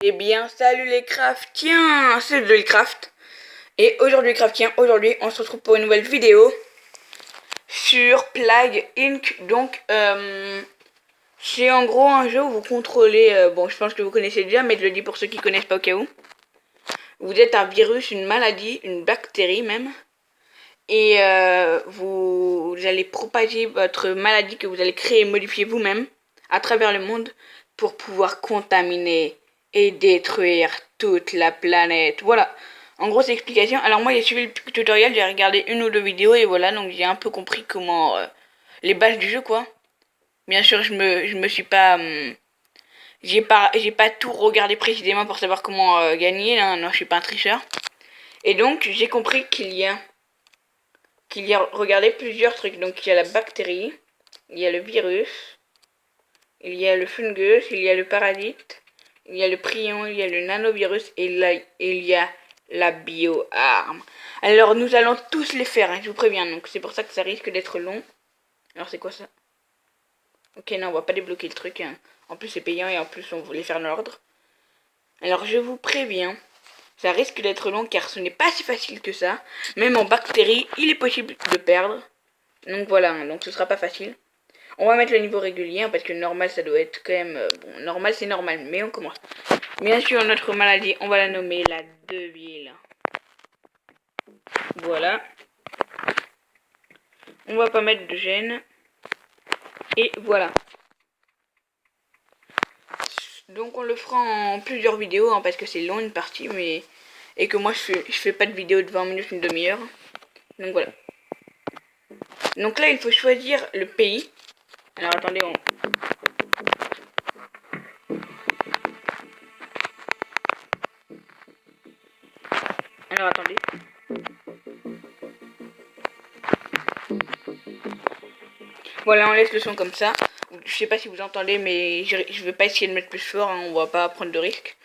Eh bien, salut les craftiens, c'est Craft. Et aujourd'hui on se retrouve pour une nouvelle vidéo sur Plague Inc. Donc, c'est en gros un jeu où vous contrôlez, bon je pense que vous connaissez déjà, mais je le dis pour ceux qui connaissent pas au cas où. Vous êtes un virus, une maladie, une bactérie même. Et vous allez propager votre maladie que vous allez créer et modifier vous-même à travers le monde pour pouvoir contaminer et détruire toute la planète. Voilà. En gros, c'est l'explication. Alors moi, j'ai suivi le tutoriel, j'ai regardé une ou deux vidéos et voilà, donc j'ai un peu compris comment les bases du jeu, quoi. Bien sûr, je me suis pas j'ai pas tout regardé précisément pour savoir comment gagner. Là. Non, je suis pas un tricheur. Et donc, j'ai compris qu'il y a, regardez, plusieurs trucs. Donc il y a la bactérie, il y a le virus, il y a le fungus, il y a le parasite, il y a le prion, il y a le nanovirus et là, il y a la bioarme. Alors nous allons tous les faire, hein, je vous préviens. Donc c'est pour ça que ça risque d'être long. Alors c'est quoi ça? Ok, non, on va pas débloquer le truc. Hein. En plus c'est payant et en plus on voulait faire l'ordre. Alors je vous préviens, ça risque d'être long car ce n'est pas si facile que ça. Même en bactérie, il est possible de perdre. Donc voilà, hein, donc ce sera pas facile. On va mettre le niveau régulier hein, parce que normal ça doit être quand même... bon, normal c'est normal, mais on commence. Bien sûr, notre maladie, on va la nommer la Deville. Voilà. On va pas mettre de gène. Et voilà. Donc on le fera en plusieurs vidéos hein, parce que c'est long une partie, mais... Et que moi je fais pas de vidéo de 20 minutes, une demi-heure. Donc voilà. Donc là il faut choisir le pays. Alors attendez, Alors attendez. Voilà, on laisse le son comme ça. Je sais pas si vous entendez, mais je vais pas essayer de mettre plus fort, hein, on va pas prendre de risques.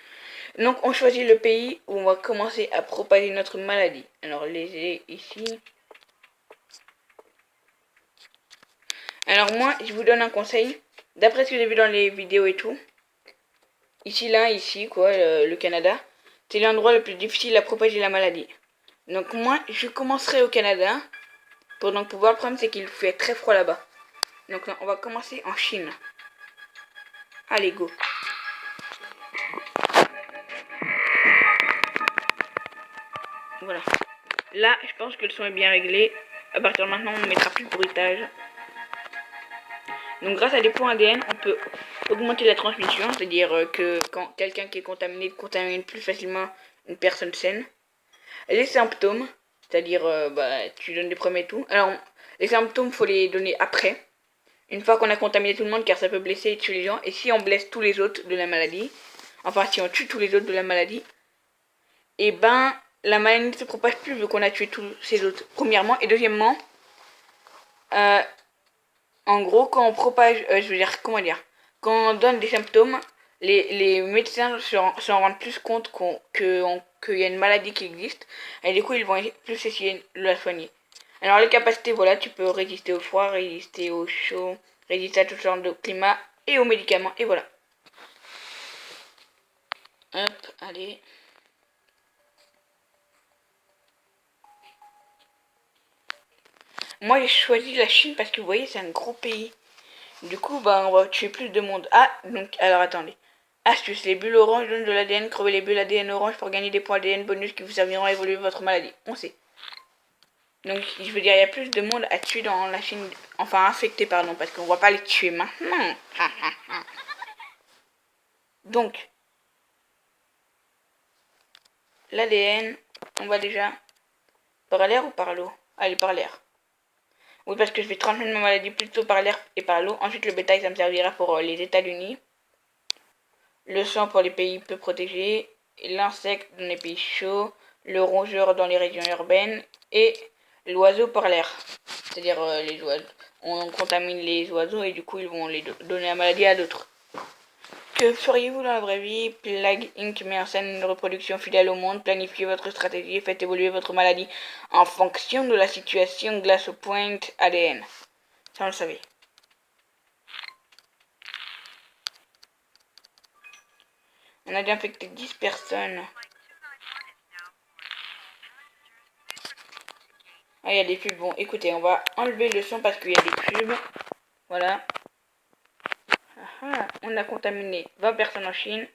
Donc on choisit le pays où on va commencer à propager notre maladie. Alors les ici. Alors moi, je vous donne un conseil. D'après ce que j'ai vu dans les vidéos et tout. Ici, là, ici, quoi, le Canada. C'est l'endroit le plus difficile à propager la maladie. Donc moi, je commencerai au Canada. Pour donc pouvoir, le problème c'est qu'il fait très froid là-bas. Donc on va commencer en Chine. Allez, go. Voilà. Là, je pense que le son est bien réglé. À partir de maintenant, on ne mettra plus de bruitage. Donc grâce à des points ADN, on peut augmenter la transmission, c'est-à-dire que quand quelqu'un qui est contaminé contamine plus facilement une personne saine. Les symptômes, c'est-à-dire tu donnes des premiers et tout. Alors les symptômes, faut les donner après, une fois qu'on a contaminé tout le monde, car ça peut blesser et tuer les gens. Et si on blesse tous les autres de la maladie, enfin si on tue tous les autres de la maladie, et ben la maladie ne se propage plus vu qu'on a tué tous ces autres, premièrement. Et deuxièmement, en gros, quand on propage, je veux dire, comment dire, quand on donne des symptômes, les médecins s'en rendent plus compte qu'il y a une maladie qui existe, et du coup, ils vont plus essayer de la soigner. Alors, les capacités, voilà, tu peux résister au froid, résister au chaud, résister à toutes sortes de climats et aux médicaments, et voilà. Hop, allez. Moi, j'ai choisi la Chine parce que vous voyez, c'est un gros pays. Du coup, bah, on va tuer plus de monde. Ah, donc, alors attendez. Astuce, les bulles oranges donnent de l'ADN. Crevez les bulles ADN orange pour gagner des points ADN bonus qui vous serviront à évoluer votre maladie. On sait. Donc, je veux dire, il y a plus de monde à tuer dans la Chine. Enfin, infecté, pardon, parce qu'on va pas les tuer maintenant. Donc, l'ADN, on va déjà... Par l'air ou par l'eau? Allez, par l'air. Oui, parce que je vais transmettre ma maladie plutôt par l'air et par l'eau. Ensuite, le bétail, ça me servira pour les États-Unis. Le sang pour les pays peu protégés. L'insecte dans les pays chauds. Le rongeur dans les régions urbaines. Et l'oiseau par l'air. C'est-à-dire les oiseaux. On contamine les oiseaux et du coup, ils vont les donner la maladie à d'autres. Que feriez-vous dans la vraie vie? Plague Inc. met en scène une reproduction fidèle au monde. Planifiez votre stratégie et faites évoluer votre maladie en fonction de la situation grâce au point ADN. Ça, on le savait. On a déjà infecté 10 personnes. Ah, il y a des pubs. Bon, écoutez, on va enlever le son parce qu'il y a des pubs. Voilà. Ah, on a contaminé 20 personnes en Chine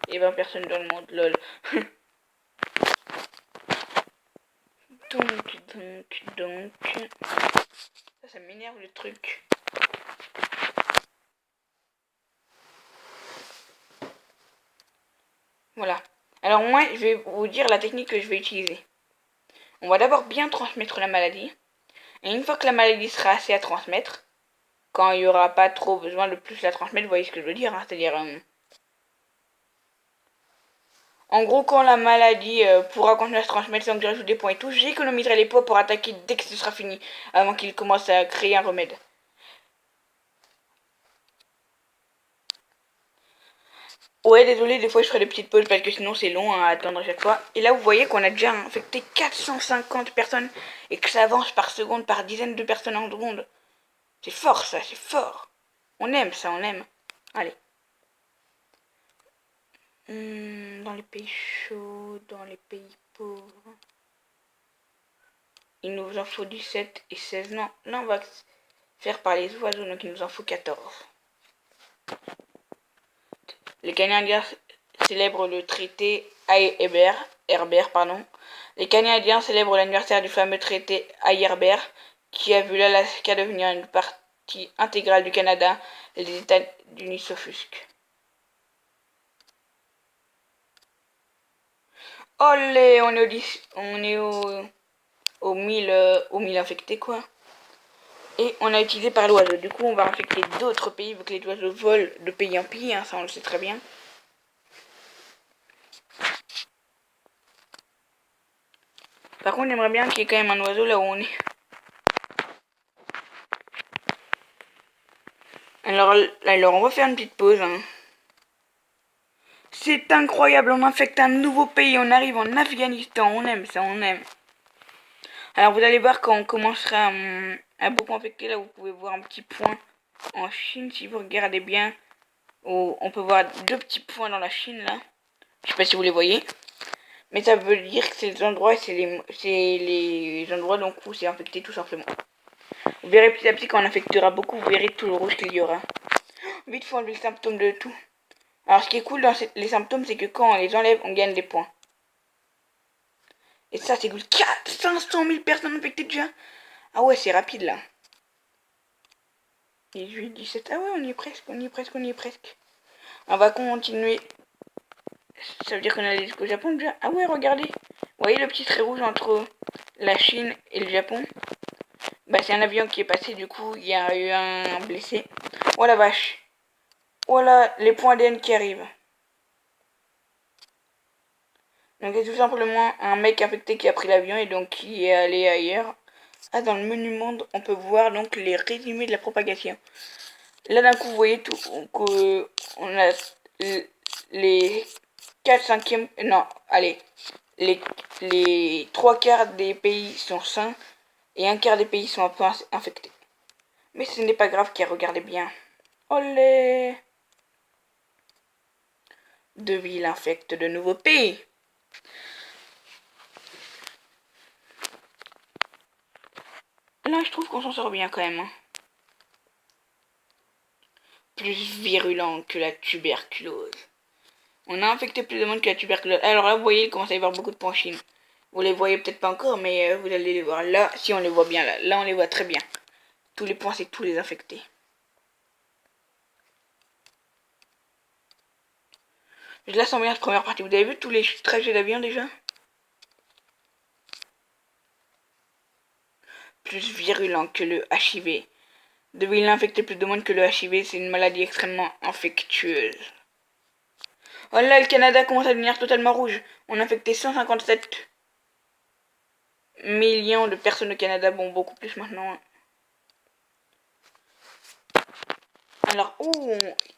et 20 personnes dans le monde. Lol. donc. Ça m'énerve le truc. Voilà. Alors moi, je vais vous dire la technique que je vais utiliser. On va d'abord bien transmettre la maladie. Et une fois que la maladie sera assez à transmettre, quand il n'y aura pas trop besoin de plus la transmettre, vous voyez ce que je veux dire, hein, c'est-à-dire... en gros, quand la maladie pourra continuer à se transmettre sans que je rajoute des points et tout, j'économiserai les points pour attaquer dès que ce sera fini, avant qu'il commence à créer un remède. Ouais, désolé, des fois je ferai des petites pauses parce que sinon c'est long à attendre à chaque fois. Et là, vous voyez qu'on a déjà infecté 450 personnes et que ça avance par seconde, par dizaines de personnes en seconde. C'est fort ça, c'est fort. On aime ça, on aime. Allez. Dans les pays chauds, dans les pays pauvres. Il nous en faut 17 et 16. Non, là on va faire par les oiseaux, donc il nous en faut 14. Les Canadiens célèbrent le traité Herbert, pardon. Les Canadiens célèbrent l'anniversaire du fameux traité Herbert qui a vu l'Alaska devenir une partie intégrale du Canada. Les États-Unis s'offusquent. Olé, on est au 1000 infectés quoi. Et on a utilisé par l'oiseau. Du coup, on va infecter d'autres pays vu que les oiseaux volent de pays en pays, hein, ça on le sait très bien. Par contre, j'aimerais bien qu'il y ait quand même un oiseau là où on est. Alors on va faire une petite pause. Hein. C'est incroyable, on infecte un nouveau pays, on arrive en Afghanistan, on aime ça, on aime. Alors vous allez voir quand on commencera à beaucoup infecter, là vous pouvez voir un petit point en Chine, si vous regardez bien. On peut voir deux petits points dans la Chine là. Je sais pas si vous les voyez. Mais ça veut dire que c'est les endroits, c'est les endroits donc où c'est infecté tout simplement. Vous verrez petit à petit quand on infectera beaucoup, vous verrez tout le rouge qu'il y aura. Vite, faut enlever le symptôme de tout. Alors ce qui est cool dans les symptômes, c'est que quand on les enlève, on gagne des points. Et ça, c'est cool. 500 000 personnes infectées déjà. Ah ouais, c'est rapide là. 18, 17. Ah ouais, on y est presque, on y est presque, on y est presque. On va continuer. Ça veut dire qu'on est jusqu'au Japon déjà. Ah ouais, regardez. Vous voyez le petit trait rouge entre la Chine et le Japon? Bah c'est un avion qui est passé, du coup il y a eu un blessé. Oh la vache. Voilà les points ADN qui arrivent. Donc c'est tout simplement un mec infecté qui a pris l'avion et donc qui est allé ailleurs. Ah, dans le menu monde, on peut voir donc les résumés de la propagation. Là d'un coup, vous voyez tout on a les 4 cinquièmes, non, allez, les 3 quarts des pays sont sains et un quart des pays sont un peu infectés. Mais ce n'est pas grave, car regardez bien. Olé! De villes infectent de nouveaux pays. Là, je trouve qu'on s'en sort bien quand même. Hein. Plus virulent que la tuberculose. On a infecté plus de monde que la tuberculose. Alors là, vous voyez, il commence à y avoir beaucoup de points en Chine. Vous les voyez peut-être pas encore, mais vous allez les voir. Là, si on les voit bien, là on les voit très bien. Tous les points, c'est tous les infectés. Je la sens bien cette première partie. Vous avez vu tous les trajets d'avion déjà? Plus virulent que le HIV. De villes infectées plus de monde que le HIV, c'est une maladie extrêmement infectieuse. Oh là, le Canada commence à devenir totalement rouge. On a infecté 157 millions de personnes au Canada. Bon, beaucoup plus maintenant. Alors,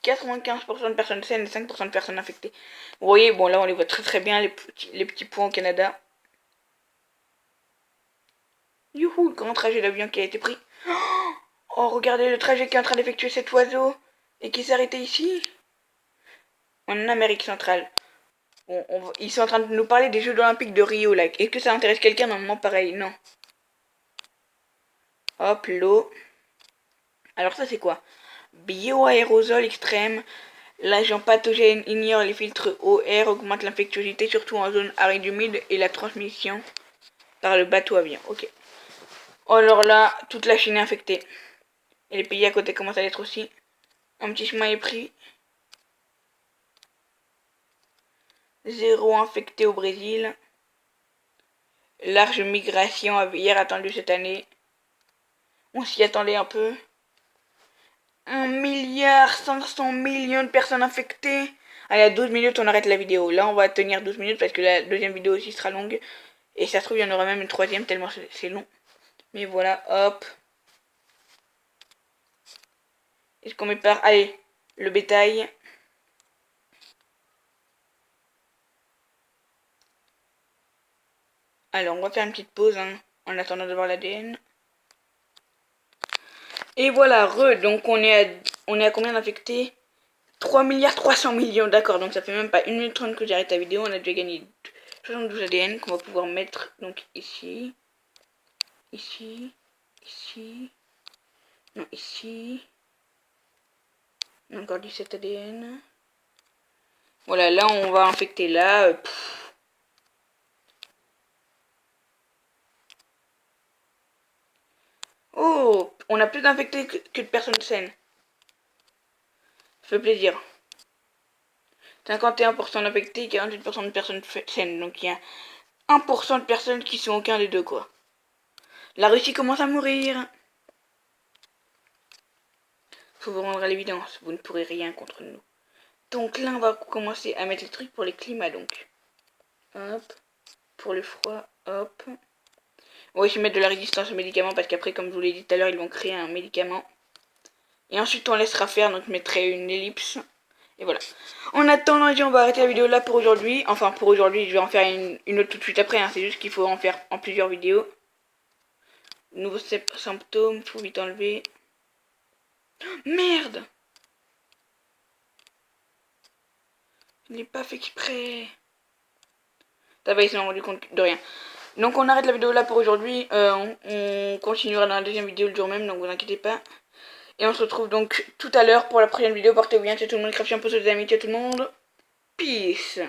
95% de personnes saines et 5% de personnes infectées. Vous voyez, bon là on les voit très très bien, les petits points au Canada. Youhou, le grand trajet d'avion qui a été pris. Oh, regardez le trajet qui est en train d'effectuer cet oiseau et qui s'est arrêté ici. en Amérique centrale. Ils sont en train de nous parler des Jeux Olympiques de Rio, là. Est-ce que ça intéresse quelqu'un? Normalement, pareil, non. Hop, l'eau. Alors ça, c'est quoi? Bioaérosol extrême. L'agent pathogène ignore les filtres eau-air, augmente l'infectiosité, surtout en zone aride humide, et la transmission par le bateau-avion. Ok. Alors là, toute la Chine est infectée. Et les pays à côté commencent à l'être aussi. Un petit chemin est pris. 0 infecté au Brésil. Large migration aviaire attendue cette année. On s'y attendait un peu. 1,5 milliard de personnes infectées. Allez, à 12 minutes, on arrête la vidéo. Là, on va tenir 12 minutes parce que la deuxième vidéo aussi sera longue. Et ça se trouve, il y en aura même une troisième tellement c'est long. Mais voilà, hop. Est-ce qu'on met par... Allez, le bétail. Alors, on va faire une petite pause hein, en attendant de voir l'ADN. Et voilà, donc on est à combien d'infectés? 3,3 milliards, d'accord, donc ça fait même pas 1 minute 30 que j'arrête la vidéo, on a déjà gagné 72 ADN qu'on va pouvoir mettre donc ici, ici, ici, non ici, encore 17 ADN. Voilà, là on va infecter là. Oh, on a plus d'infectés que de personnes saines. Ça fait plaisir. 51% d'infectés, 48% de personnes saines. Donc il y a 1% de personnes qui sont aucun des deux quoi. La Russie commence à mourir. Faut vous rendre à l'évidence, vous ne pourrez rien contre nous. Donc là on va commencer à mettre les trucs pour les climats donc. Hop. Pour le froid, hop. On va aussi mettre de la résistance aux médicaments parce qu'après comme je vous l'ai dit tout à l'heure ils vont créer un médicament. Et ensuite on laissera faire, donc je mettrai une ellipse. Et voilà. En attendant, on va arrêter la vidéo là pour aujourd'hui. Enfin, pour aujourd'hui, je vais en faire une autre tout de suite après. Hein. C'est juste qu'il faut en faire en plusieurs vidéos. Nouveaux symptômes, faut vite enlever. Merde! Je n'ai pas fait exprès. Ça va, ils se sont rendus compte de rien. Donc on arrête la vidéo là pour aujourd'hui. On continuera dans la deuxième vidéo le jour même, donc vous inquiétez pas. Et on se retrouve donc tout à l'heure pour la prochaine vidéo. Portez-vous bien, ciao tout le monde, crafty un peu sur les amis, ciao tout le monde. Peace!